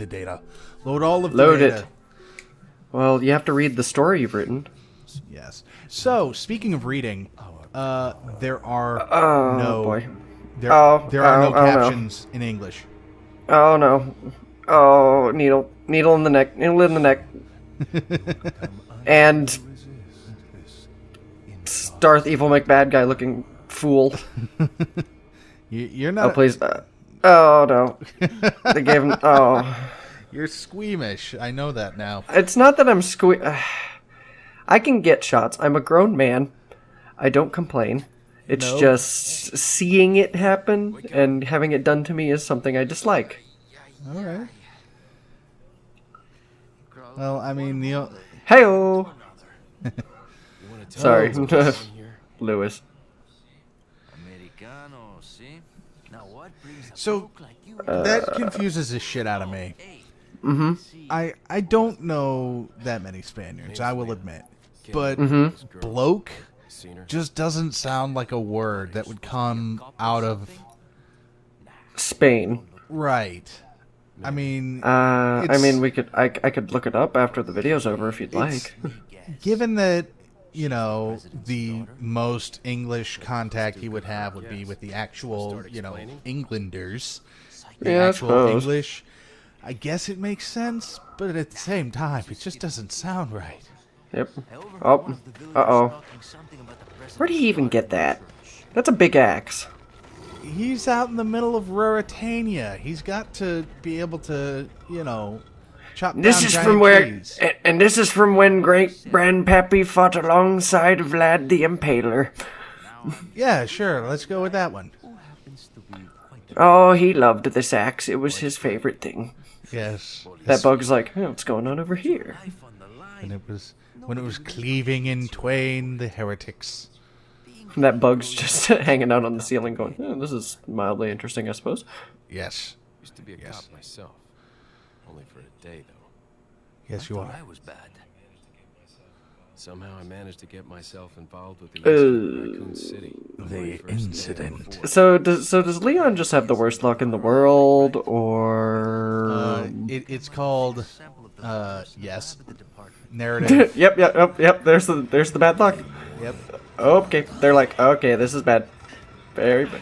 the data. Load all of the Load data. it. Well, you have to read the story you've written. Yes. So, speaking of reading, there are boy. there are no no. captions in English. Oh no. Oh, needle in the neck, and Darth Evil McBad guy looking fool. You're not. Oh please. Oh no. They gave him. Oh. You're squeamish. I know that now. It's not that I'm I can get shots. I'm a grown man. I don't complain. It's just seeing it happen and having it done to me is something I dislike. All right. Well, I mean, Hey-oh! Sorry. Lewis. So, that confuses the shit out of me. Mm-hmm. I don't know that many Spaniards, I will admit. But bloke just doesn't sound like a word that would come out of Spain. Right. I mean, we could. I could look it up after the video's over if you'd like. Given that, you know, the most English contact he would have would be with the actual, you know, Englanders, the actual English. I guess it makes sense, but at the same time, it just doesn't sound right. Yep. Oh. Uh-oh. Where did he even get that? That's a big axe. He's out in the middle of Ruritania. He's got to be able to, you know, chop down This is giant from where, trees. and this is from when Great Grandpappy fought alongside Vlad the Impaler. Yeah, sure. Let's go with that one. Oh, he loved this axe. It was his favorite thing. Yes. That bug's like, hey, what's going on over here? And it was when it was cleaving in twain the heretics. And that bug's just hanging out on the ceiling going, oh, this is mildly interesting, I suppose. Yes. Used to be a cop myself. Only for a day, though. Yes, you are. I was bad. Somehow I managed to get myself involved with the incident in Raccoon City. The incident. So does Leon just have the worst luck in the world, or It's called yes. Narrative. Yep. There's the bad luck. Yep. Okay, they're like, okay, this is bad, very bad.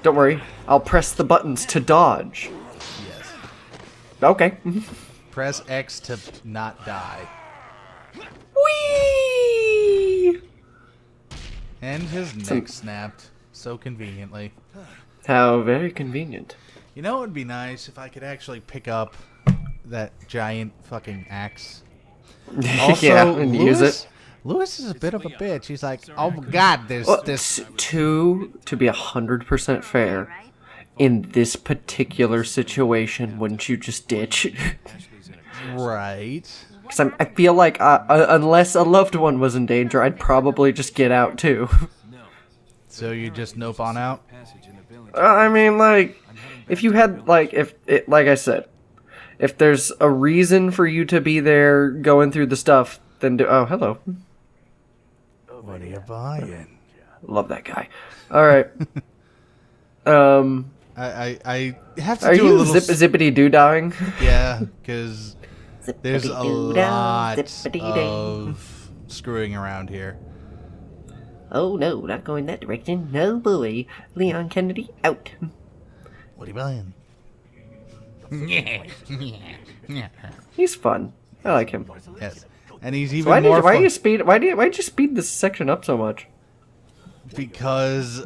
Don't worry, I'll press the buttons to dodge. Yes. Okay. Press X to not die. Whee! And his neck snapped so conveniently. How very convenient. You know, it would be nice if I could actually pick up that giant fucking axe. Also, yeah, and use it. Lewis is a bit of a bitch. He's like, oh my god, there's this. To be 100% fair, in this particular situation, wouldn't you just ditch? Right. Because I feel like unless a loved one was in danger, I'd probably just get out too. So you just nope on out? I mean, like, if you had, like, like I said, if there's a reason for you to be there going through the stuff, then oh, hello. What are you buying? Love that guy. All right. I have to Are do a you little... zippity doo dying? Yeah, because there's a lot of screwing around here. Oh no, not going that direction. No boy. Leon Kennedy out. What are you buying? He's fun. I like him. Yes, and he's even Why more fun. why'd you speed this section up so much? Because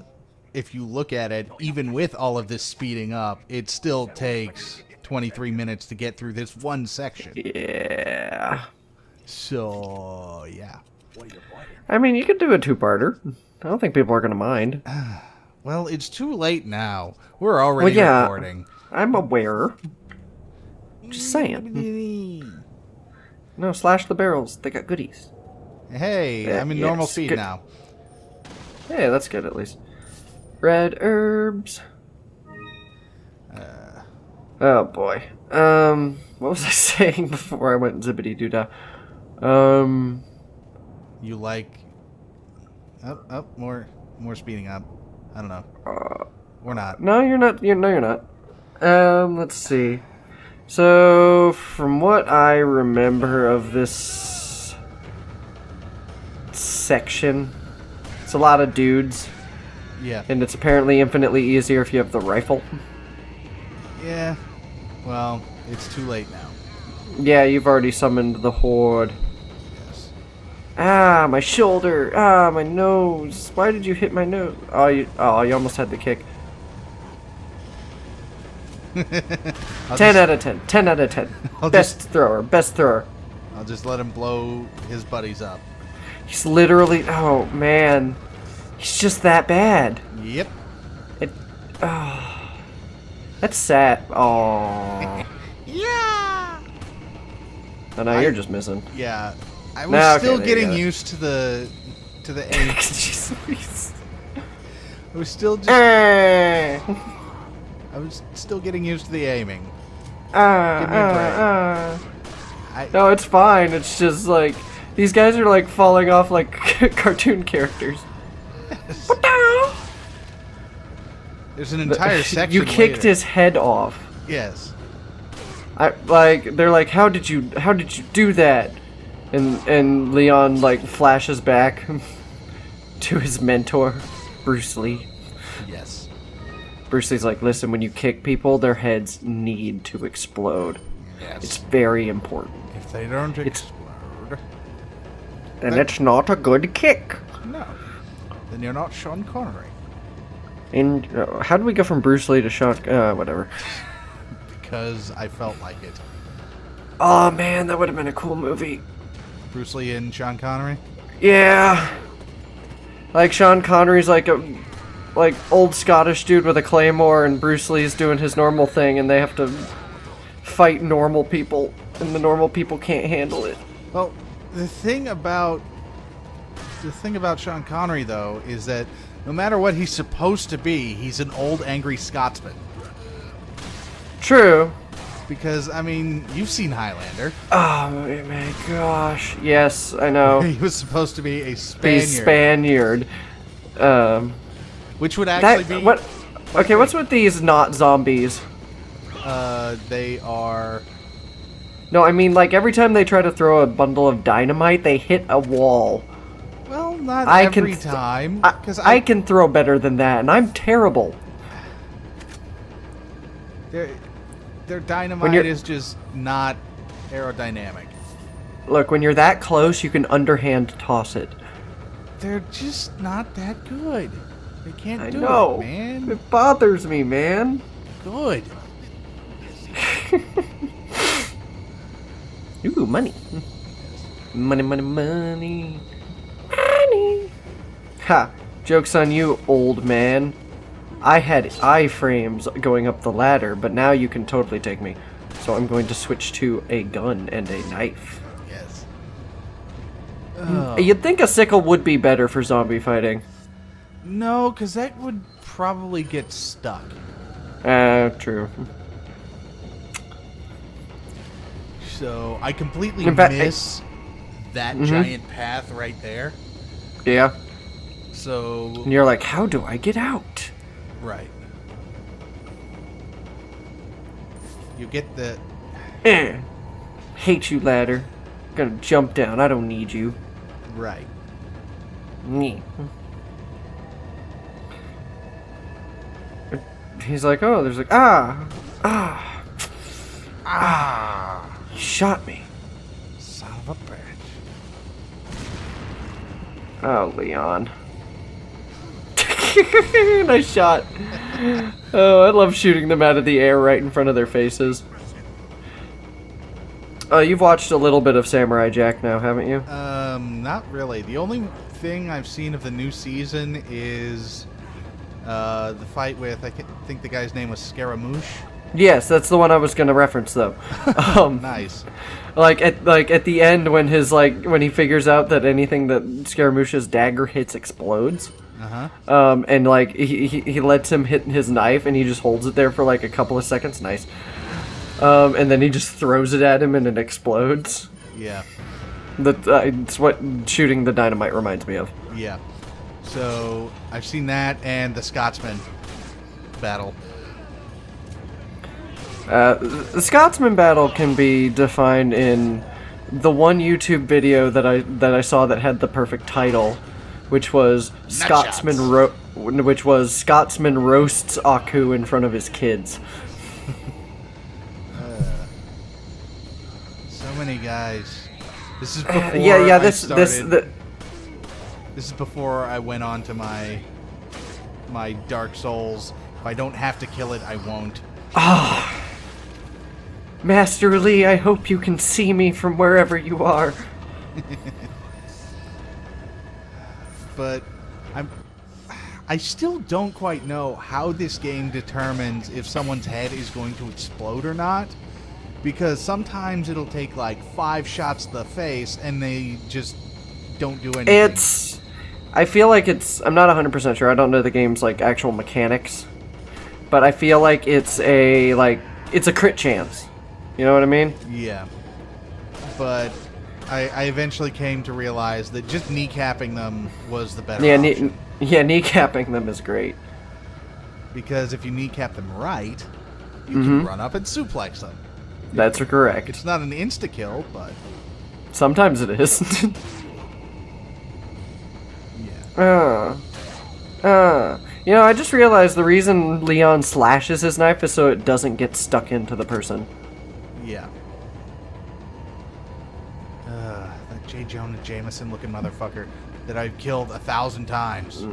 if you look at it, even with all of this speeding up, it still takes 23 minutes to get through this one section. Yeah. So, yeah. I mean, you could do a two-parter. I don't think people are gonna mind. Well, it's too late now. We're already recording. I'm aware. Just saying. No, slash the barrels. They got goodies. Hey, Yeah, I'm in yeah, normal it's speed good. now. Hey, that's good at least. Red herbs. Oh boy. What was I saying before I went zippity doo dah? You like... more speeding up. I don't know. We're not. No, you're not. You're not. Let's see. So, from what I remember of this section, it's a lot of dudes. Yeah. And it's apparently infinitely easier if you have the rifle. Yeah. Well, it's too late now. Yeah, you've already summoned the Horde. Yes. Ah, my shoulder. Ah, my nose. Why did you hit my nose? Oh, you almost had the kick. 10 out of 10. 10 out of 10. Best thrower. I'll just let him blow his buddies up. He's literally... Oh, man. He's just that bad. Yep. That's sad. Oh. Yeah. Oh, now you're just missing. Yeah. I was still getting used to the aim. Jeez. I was still just... I was still getting used to the aiming. Give me a break. No, it's fine. It's just like these guys are like falling off like cartoon characters. There's an entire section. You kicked his head off. Yes. They're like, how did you do that? And Leon like flashes back to his mentor, Bruce Lee. Yes. Bruce Lee's like, listen, when you kick people, their heads need to explode. Yes. It's very important. If they don't explode, then it's not a good kick. No. Then you're not Sean Connery. And how do we go from Bruce Lee to Sean? Whatever. Because I felt like it. Oh man, that would have been a cool movie. Bruce Lee and Sean Connery? Yeah. Like Sean Connery's like a old Scottish dude with a claymore, and Bruce Lee's doing his normal thing, and they have to fight normal people, and the normal people can't handle it. Well, the thing about Sean Connery though is that no matter what he's supposed to be, he's an old angry Scotsman. True. Because, I mean, you've seen Highlander. Oh my gosh. Yes, I know. He was supposed to be a Spaniard. A Spaniard. Which would actually be... What? Okay, what's with these not zombies? They are... No, I mean, like, every time they try to throw a bundle of dynamite, they hit a wall. Well, not every time. Because I can throw better than that, and I'm terrible. Their dynamite is just not aerodynamic. Look, when you're that close, you can underhand toss it. They're just not that good. They can't do it, man. It bothers me, man. Good. Ooh, money. Money. Ha! Joke's on you, old man. I had iframes going up the ladder, but now you can totally take me. So I'm going to switch to a gun and a knife. Yes. You'd think a sickle would be better for zombie fighting. No, because that would probably get stuck. True. So I completely miss that giant path right there. Yeah. So... And you're like, how do I get out? Right. You get the... Hate you, ladder. Gonna jump down. I don't need you. Right. Me. He's like, oh, there's like, he shot me. Son of a bitch. Oh, Leon. Nice shot. Oh, I love shooting them out of the air right in front of their faces. You've watched a little bit of Samurai Jack now, haven't you? Not really. The only thing I've seen of the new season is the fight with, I think the guy's name was Scaramouche. Yes, that's the one I was going to reference, though. Nice. Like at the end when when he figures out that anything that Scaramouche's dagger hits explodes. And like he lets him hit his knife, and he just holds it there for like a couple of seconds. Nice. And then he just throws it at him, and it explodes. Yeah. It's what shooting the dynamite reminds me of. Yeah. So I've seen that and the Scotsman battle. The Scotsman battle can be defined in the one YouTube video that I saw that had the perfect title, which was Scotsman roasts Aku in front of his kids. So many guys. This is before This is before I went on to my Dark Souls. If I don't have to kill it, I won't. Ah, Master Lee, I hope you can see me from wherever you are. But I still don't quite know how this game determines if someone's head is going to explode or not. Because sometimes it'll take like 5 shots to the face and they just don't do anything. I feel like I'm not 100% sure. I don't know the game's like actual mechanics. But I feel like it's a crit chance. You know what I mean? Yeah. But I eventually came to realize that just kneecapping them was the better option. Kneecapping them is great. Because if you kneecap them right, you can run up and suplex them. That's correct. It's not an insta-kill, but... Sometimes it is. Yeah. You know, I just realized the reason Leon slashes his knife is so it doesn't get stuck into the person. Yeah. That J. Jonah Jameson looking motherfucker that I've killed 1,000 times.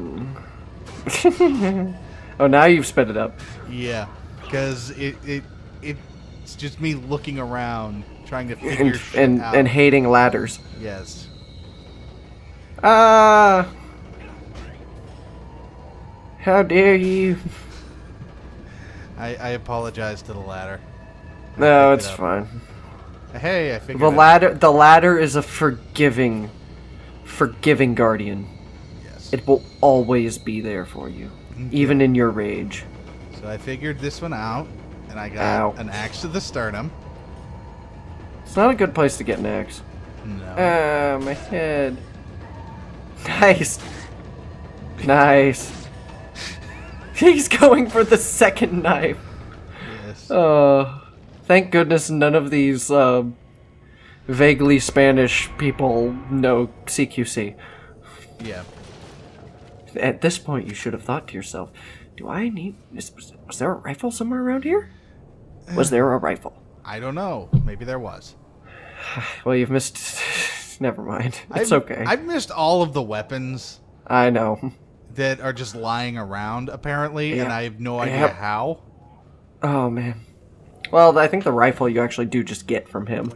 Oh, now you've sped it up. Yeah, because it's just me looking around trying to figure shit out. And hating ladders. Yes. How dare you? I apologize to the ladder. No, it's fine. Hey, I figured the ladder is a forgiving guardian. Yes. It will always be there for you, even in your rage. So I figured this one out, and I got an axe to the sternum. It's not a good place to get an axe. No. My head. Nice. Nice. He's going for the second knife. Yes. Oh, thank goodness none of these vaguely Spanish people know CQC. Yeah. At this point, you should have thought to yourself, do I need... Was there a rifle somewhere around here? Was there a rifle? I don't know. Maybe there was. Well, you've missed... Never mind. It's okay. I've missed all of the weapons I know. that are just lying around, apparently, and I have no idea how. Oh, man. Well, I think the rifle you actually do just get from him.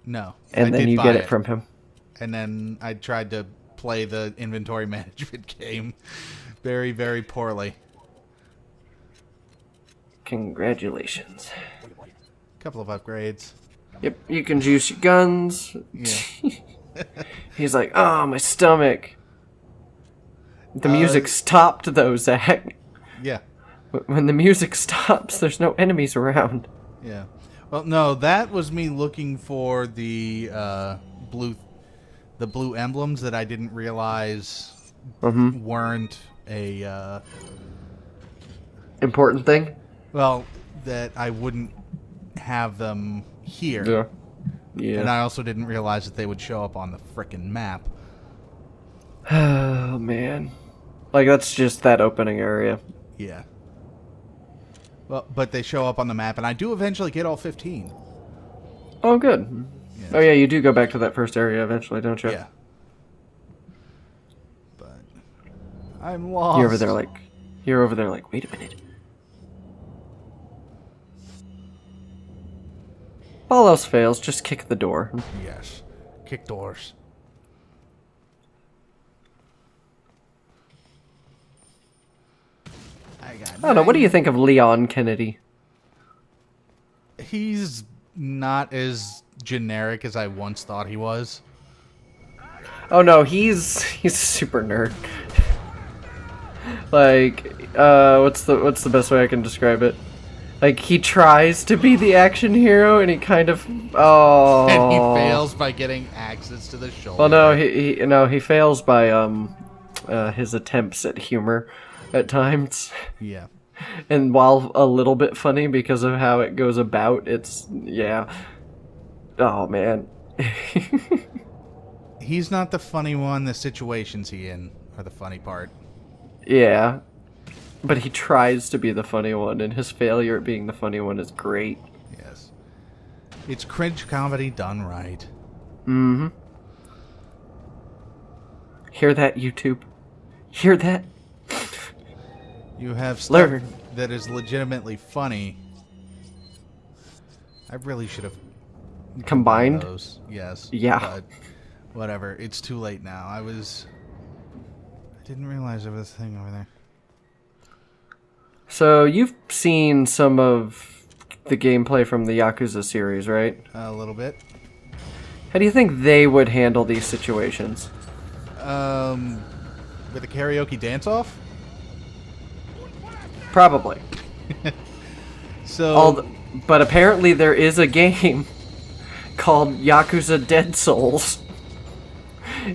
No. And then you get it from him. And then I tried to play the inventory management game very, very poorly. Congratulations. Couple of upgrades. Yep, you can juice your guns. Yeah. He's like, oh, my stomach. The music stopped, though, Zack. Yeah. When the music stops, there's no enemies around. Yeah. Well, no, that was me looking for the blue emblems that I didn't realize weren't a important thing. Well, that I wouldn't have them here. Yeah. Yeah. And I also didn't realize that they would show up on the frickin' map. Oh man, like that's just that opening area. Yeah. Well, but they show up on the map, and I do eventually get all 15. Oh, good. Yes. Oh yeah, you do go back to that first area eventually, don't you? Yeah. But I'm lost. You're over there like, wait a minute. If all else fails, just kick the door. Yes. Kick doors. I don't know, what do you think of Leon Kennedy? He's not as generic as I once thought he was. Oh no, he's super nerd. Like, what's the best way I can describe it? Like, he tries to be the action hero, and he kind of... Oh. And he fails by getting axes to the shoulder. Well, no, he fails by his attempts at humor at times. Yeah. And while a little bit funny because of how it goes about, it's, yeah. Oh, man. He's not the funny one. The situations he in are the funny part. Yeah. But he tries to be the funny one, and his failure at being the funny one is great. Yes. It's cringe comedy done right. Mm-hmm. Hear that, YouTube? Hear that? You have stuff Learn. that is legitimately funny. I really should have Combined? those. Yes. Yeah. But whatever. It's too late now. I didn't realize there was a thing over there. So, you've seen some of the gameplay from the Yakuza series, right? A little bit. How do you think they would handle these situations? With a karaoke dance-off? Probably. So... But apparently there is a game called Yakuza Dead Souls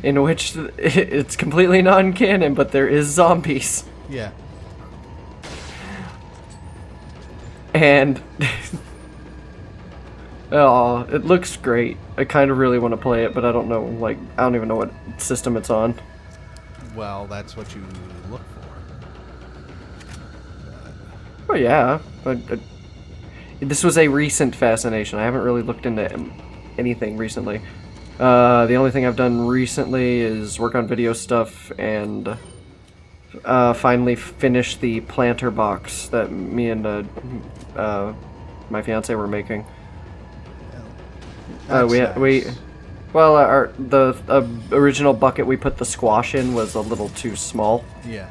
in which it's completely non-canon, but there is zombies. Yeah. And oh, it looks great. I kind of really want to play it, but I don't know, like, I don't even know what system it's on. Well, that's what you look for. Oh yeah, this was a recent fascination. I haven't really looked into anything recently. The only thing I've done recently is work on video stuff and finally finish the planter box that me and my fiance were making. Nice. Well, the original bucket we put the squash in was a little too small. Yeah.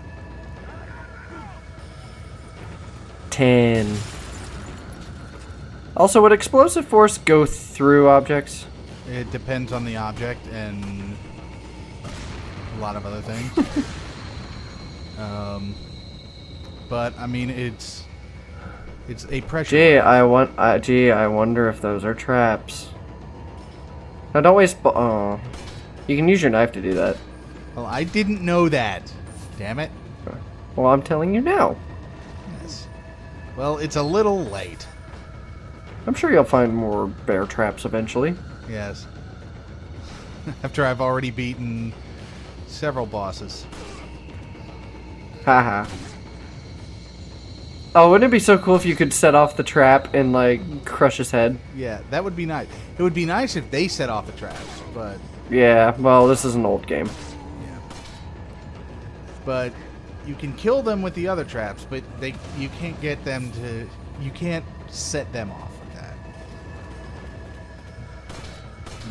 10. Also, would explosive force go through objects? It depends on the object and a lot of other things. But I mean, it's a pressure. Gee, I wonder if those are traps. No, don't waste. Oh, you can use your knife to do that. Well, I didn't know that. Damn it. Well, I'm telling you now. Yes. Well, it's a little late. I'm sure you'll find more bear traps eventually. Yes. After I've already beaten several bosses. Haha. Oh, wouldn't it be so cool if you could set off the trap and, like, crush his head? Yeah, that would be nice. It would be nice if they set off the traps, but... Yeah, well, this is an old game. Yeah. But you can kill them with the other traps, but you can't get them to... You can't set them off with that.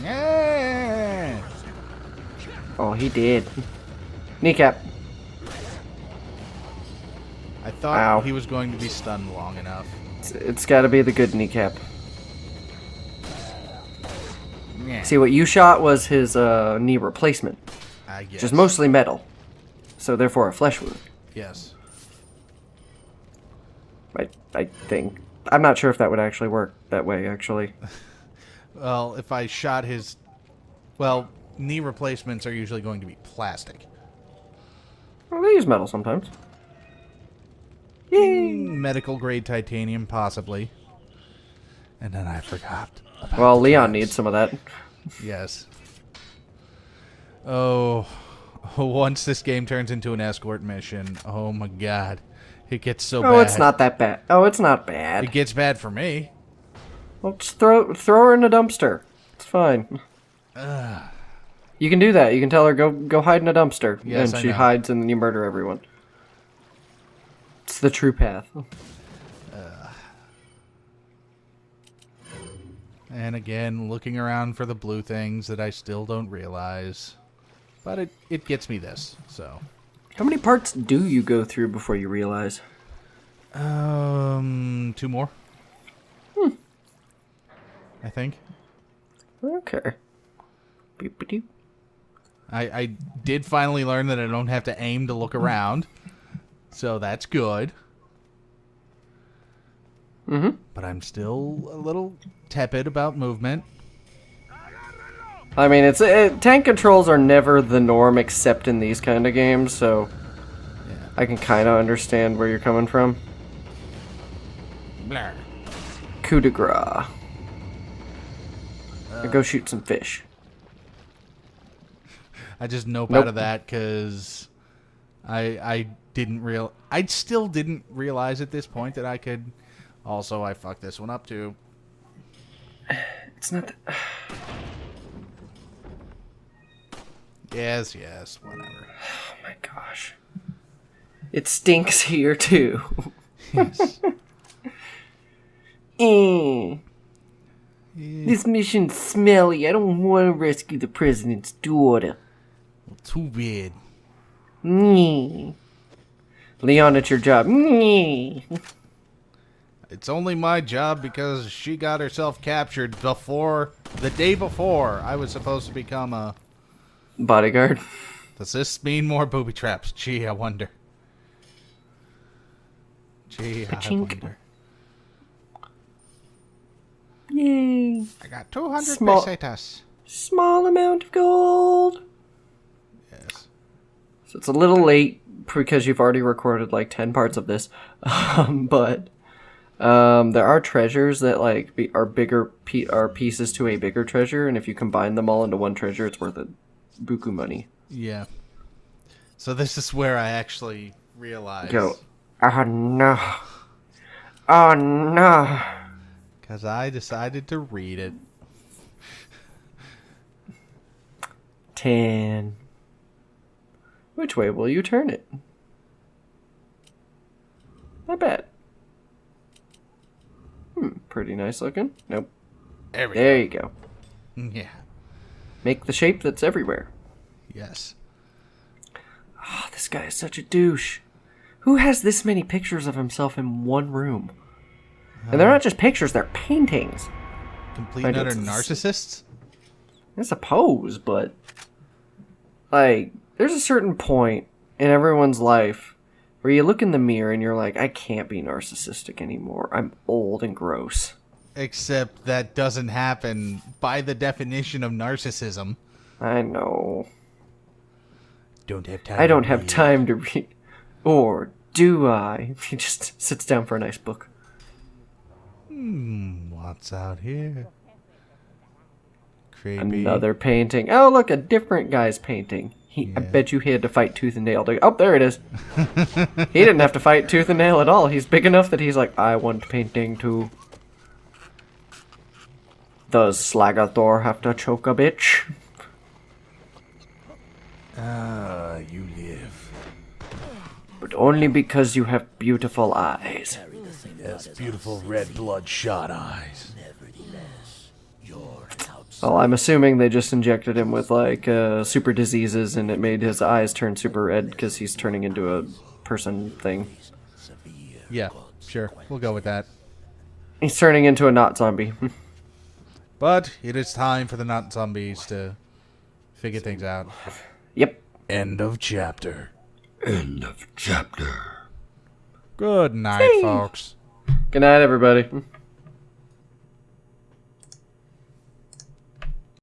Yeah! Oh, he did. Kneecap. I thought he was going to be stunned long enough. It's got to be the good kneecap. Yeah. See, what you shot was his knee replacement, I guess. which is mostly metal, so therefore a flesh wound. Yes. I think. I'm not sure if that would actually work that way, actually. Well, if I shot his... Well, knee replacements are usually going to be plastic. Well, they use metal sometimes. Yay! Medical grade titanium, possibly. And then I forgot about Well, the Leon traps. needs some of that. Yes. Oh, once this game turns into an escort mission, oh my god. It gets so bad. Oh, it's not that bad. Oh, it's not bad. It gets bad for me. Well, just throw her in a dumpster. It's fine. You can do that. You can tell her, go hide in a dumpster. Yes, and I she know. hides and then you murder everyone. It's the true path. And again, looking around for the blue things that I still don't realize. But it gets me this, so. How many parts do you go through before you realize? 2 more. I think. Okay. Boop-a-doop. I did finally learn that I don't have to aim to look around. So that's good. Mm-hmm. But I'm still a little tepid about movement. I mean, tank controls are never the norm except in these kind of games, so Yeah. I can kind of understand where you're coming from. Blah. Coup de grace. Go shoot some fish. I just nope, Nope. out of that because I still didn't realize at this point that I could. Also, I fucked this one up too. It's not. Yes, whatever. Oh my gosh. It stinks here too. Yes. This mission's smelly. I don't want to rescue the president's daughter. Well, too bad. Leon, it's your job. It's only my job because she got herself captured the day before I was supposed to become a Bodyguard. Does this mean more booby traps? Gee, I wonder. I wonder. Yay. I got 200 pesetas. Small amount of gold. Yes. So it's a little late because you've already recorded like 10 parts of this. But there are treasures that are bigger are pieces to a bigger treasure, and if you combine them all into one treasure, it's worth a buku money. Yeah. So this is where I actually realized. Go. Oh no. Oh no. Because I decided to read it. 10. Which way will you turn it? Not bad. Pretty nice looking. Nope. There you go. Yeah. Make the shape that's everywhere. Yes. Oh, this guy is such a douche. Who has this many pictures of himself in one room? And they're not just pictures, they're paintings. Complete and utter narcissists? I suppose, but there's a certain point in everyone's life where you look in the mirror and you're like, I can't be narcissistic anymore. I'm old and gross. Except that doesn't happen by the definition of narcissism. I know. Don't have time. I don't have time to read. Or do I? He just sits down for a nice book. What's out here? Creepy. Another painting. Oh, look, a different guy's painting. I bet you he had to fight tooth and nail. Oh, there it is. He didn't have to fight tooth and nail at all. He's big enough that he's like, I want painting too. Does Slagathor have to choke a bitch? You live. But only because you have beautiful eyes. Yes, beautiful red bloodshot eyes. Well, I'm assuming they just injected him with, super diseases, and it made his eyes turn super red because he's turning into a person thing. Yeah, sure. We'll go with that. He's turning into a not zombie. But it is time for the not zombies to figure things out. Yep. End of chapter. End of chapter. Good night, folks. Good night, everybody.